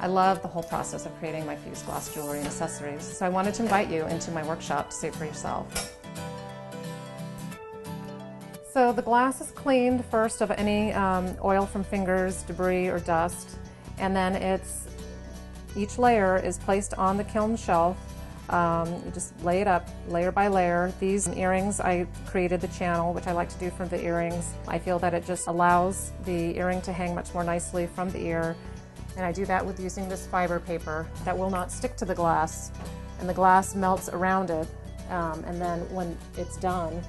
I love the whole process of creating my fused glass jewelry and accessories, so I wanted to invite you into my workshop to see it for yourself. So the glass is cleaned first of any oil from fingers, debris, or dust, and then each layer is placed on the kiln shelf. You just lay it up layer by layer. These earrings, I created the channel, which I like to do for the earrings. I feel that it just allows the earring to hang much more nicely from the ear, and I do that with using this fiber paper that will not stick to the glass, and the glass melts around it, and then when it's done,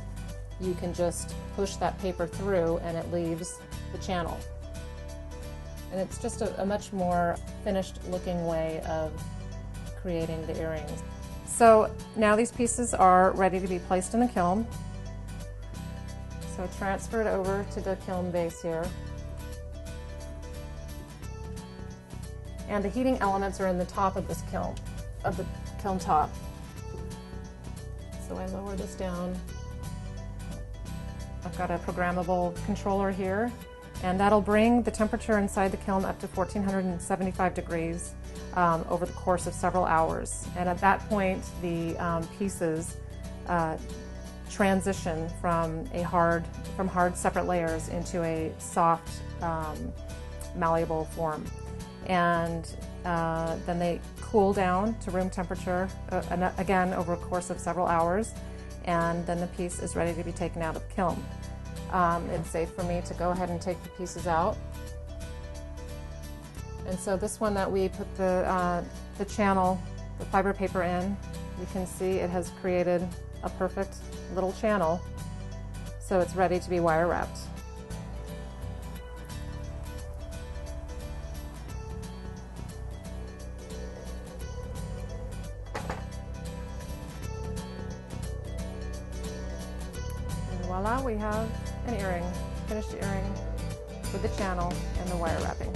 you can just push that paper through and it leaves the channel. And it's just a much more finished looking way of creating the earrings. So now these pieces are ready to be placed in the kiln. So transfer it over to the kiln base here. And the heating elements are in the top of this kiln, of the kiln top. So I lower this down. I've got a programmable controller here, and that'll bring the temperature inside the kiln up to 1475 degrees over the course of several hours. And at that point, the pieces transition from hard separate layers into a soft, malleable form. And then they cool down to room temperature, again over a course of several hours, and then the piece is ready to be taken out of the kiln. It's safe for me to go ahead and take the pieces out. And so this one that we put the channel, the fiber paper in, you can see it has created a perfect little channel, so it's ready to be wire wrapped. Voila, we have an earring, finished earring with the channel and the wire wrapping.